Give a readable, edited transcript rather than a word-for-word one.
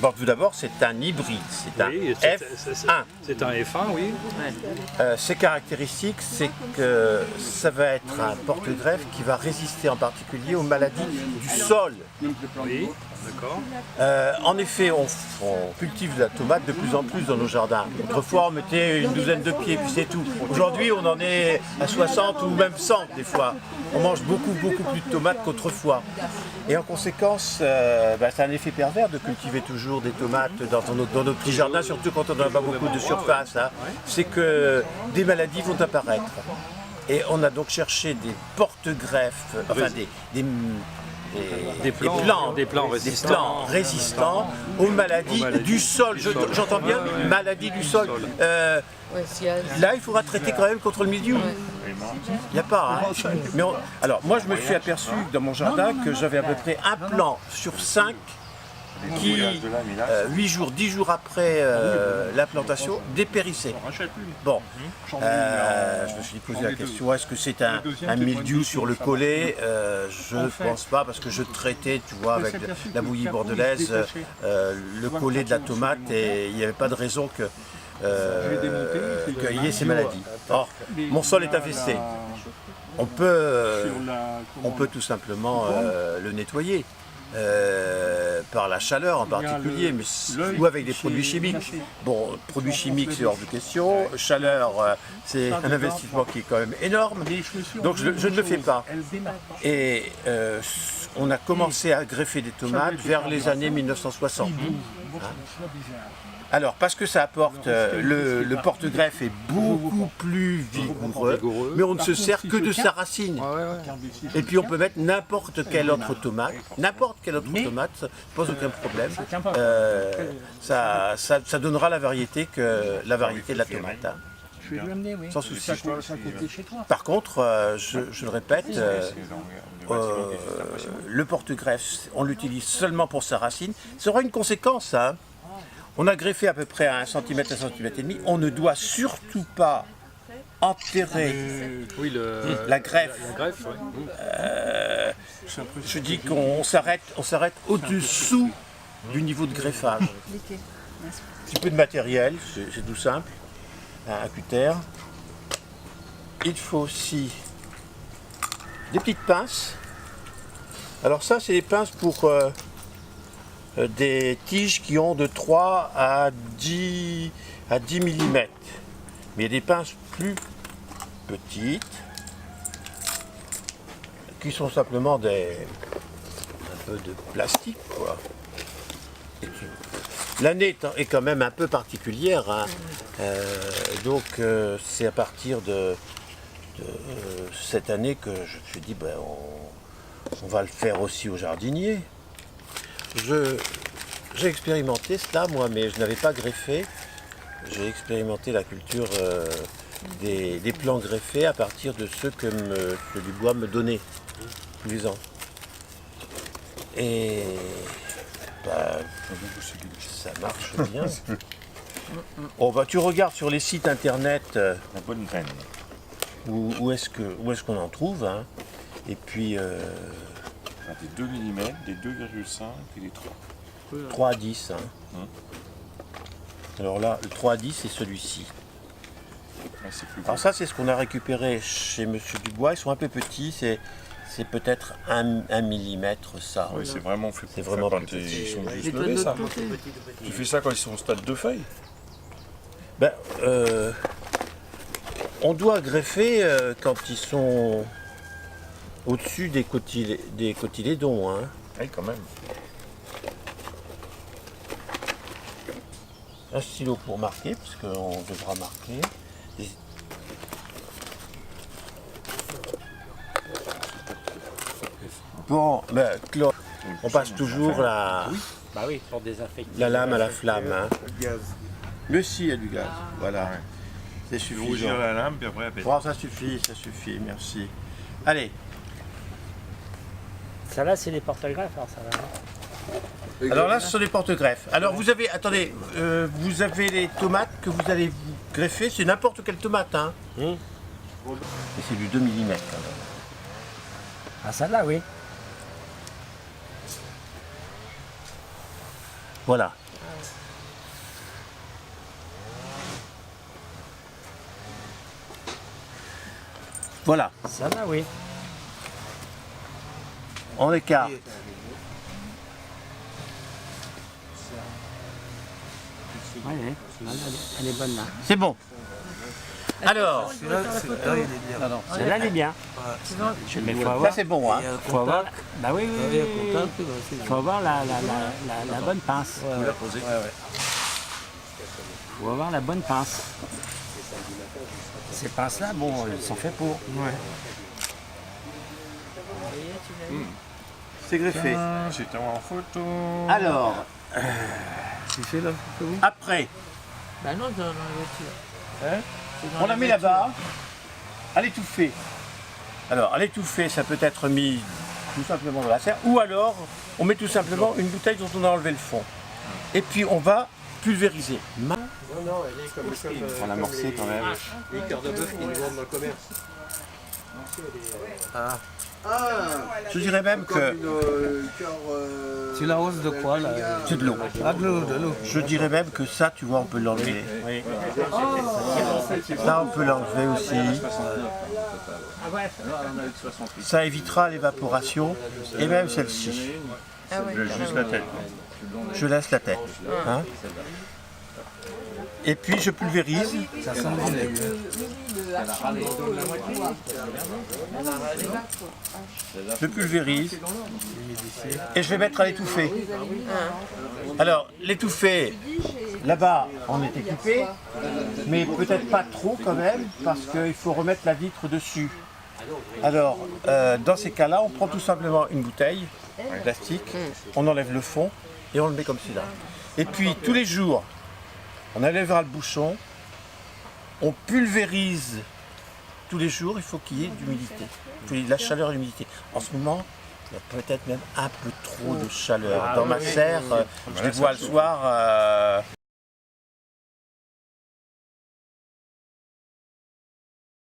Bon, tout d'abord, c'est un hybride, c'est un F1. C'est un F1, oui. Ses caractéristiques, c'est que ça va être un porte-greffe qui va résister en particulier aux maladies du sol. Oui, d'accord. En effet, on cultive de la tomate de plus en plus dans nos jardins. Autrefois, on mettait une douzaine de pieds, puis c'est tout. Aujourd'hui, on en est à 60 ou même 100 des fois. On mange beaucoup plus de tomates qu'autrefois. Et en conséquence, c'est un effet pervers de cultiver toujours des tomates dans nos petits jardins, surtout quand on n'a pas beaucoup de surface. Hein. C'est que des maladies vont apparaître. Et on a donc cherché des porte-greffes, enfin des plants résistants aux maladies du sol. J'entends bien, maladies du sol. Là, il faudra traiter quand même contre le mildiou. Il n'y a pas. Hein. Mais alors, moi, je me suis aperçu dans mon jardin que j'avais à peu près un plant sur 5 qui, 8 jours, 10 jours après la plantation, dépérissait. Bon, je me suis posé la question, est-ce que c'est un mildiou sur le collet? Je ne pense pas, parce que je traitais, tu vois, avec la bouillie bordelaise, le collet de la tomate, et il n'y avait pas de raison qu'il y ait ces maladies. Or, mon sol est infesté. On peut tout simplement le nettoyer. Par la chaleur en particulier, ou avec des produits chimiques. Bon, produits chimiques c'est hors de question, chaleur c'est un investissement qui est quand même énorme, donc je ne le fais pas. Et on a commencé à greffer des tomates vers les années 1960. Hein. Alors, parce que ça apporte, le porte-greffe est beaucoup plus vigoureux, mais on ne se sert que de sa racine. Et puis on peut mettre n'importe quelle autre tomate, ça pose aucun problème. Ça donnera la variété de la tomate. Hein. Sans souci. Par contre, je le répète, le porte-greffe, on l'utilise seulement pour sa racine. Ça aura une conséquence, hein. On a greffé à peu près à 1 cm, 1 cm et demi. On ne doit surtout pas enterrer la greffe. Je dis qu'on s'arrête au-dessous du niveau de greffage. Un petit peu de matériel, c'est tout simple. Un cutter. Il faut aussi des petites pinces. Alors ça, c'est des pinces pour des tiges qui ont de 3 à 10 mm. Mais il y a des pinces plus petites qui sont simplement un peu de plastique, quoi. L'année est quand même un peu particulière, hein. Donc c'est à partir de cette année que je me suis dit on va le faire aussi aux jardiniers. J'ai expérimenté cela, moi, mais je n'avais pas greffé. J'ai expérimenté la culture des plants greffés à partir de ceux que M. Dubois me donnait tous les ans. Et ça marche bien. Oh, tu regardes sur les sites internet la bonne graine. Où est-ce qu'on en trouve, hein. Et puis des 2 mm, des 2,5 et des 3. 3 à 10. Hein. Alors là, le 3 à 10, c'est celui-ci. Alors ça, c'est ce qu'on a récupéré chez M. Dubois. Ils sont un peu petits, c'est peut-être 1 millimètre, ça. Oui, c'est vraiment fait. C'est vraiment quand ils sont juste levés, ça. Tu fais ça quand ils sont au stade de feuilles? On doit greffer quand ils sont au-dessus des cotylédons. Hein. Oui, quand même. Un stylo pour marquer, parce qu'on devra marquer. Bon, Claude, on passe toujours la lame à la flamme. Hein. Le si, il y a du gaz. Voilà. C'est suffisant. Rougir la lame, puis après, Oh, ça suffit, merci. Allez. Ça là, c'est des porte-greffes, alors ça va. Alors là, ce sont des porte-greffes. Alors vous avez, attendez, vous avez les tomates que vous allez vous greffer, c'est n'importe quelle tomate, hein. Et c'est du 2 mm. Ah, celle-là, oui. Voilà. Voilà, Ça va, oui. on écarte. Oui, elle est bonne là. C'est bon. Alors, Celle-là, elle est bien. Mais faut ça avoir, c'est bon, hein. faut avoir, bah oui, oui, oui. Faut avoir la bonne pince. Faut avoir la bonne pince. Ces pinces-là, bon, elles sont faites pour. C'est greffé. J'étais en photo. Alors, Tu fais là, après, Bah non, dans la voiture. on la met là-bas, à l'étouffer. Alors, à l'étouffer, ça peut être mis tout simplement dans la serre, ou alors on met tout simplement une bouteille dont on a enlevé le fond. Et puis on va pulvériser. Non, non, elle est comme On l'a amorcé quand même. les cœurs de bœuf qui nous vendent dans le commerce. Je dirais même que C'est la hausse de quoi là? c'est de l'eau. Ah, de l'eau. Je dirais même que ça, tu vois, on peut l'enlever. Ça, on peut l'enlever aussi. Ça évitera l'évaporation et même celle-ci. Juste la tête. Je laisse la tête. Hein. Et puis je pulvérise. Ça sent le vinaigre. Je pulvérise et je vais mettre à l'étouffer. Alors, l'étouffer, là-bas, on est équipé, mais peut-être pas trop quand même, parce qu'il faut remettre la vitre dessus. Alors, dans ces cas-là, on prend tout simplement une bouteille en plastique, on enlève le fond et on le met comme cela. Et puis, tous les jours, on enlèvera le bouchon, on pulvérise tous les jours, il faut qu'il y ait d'humidité, la chaleur et l'humidité. En ce moment, il y a peut-être même un peu trop de chaleur. Dans ma serre, je les vois le soir,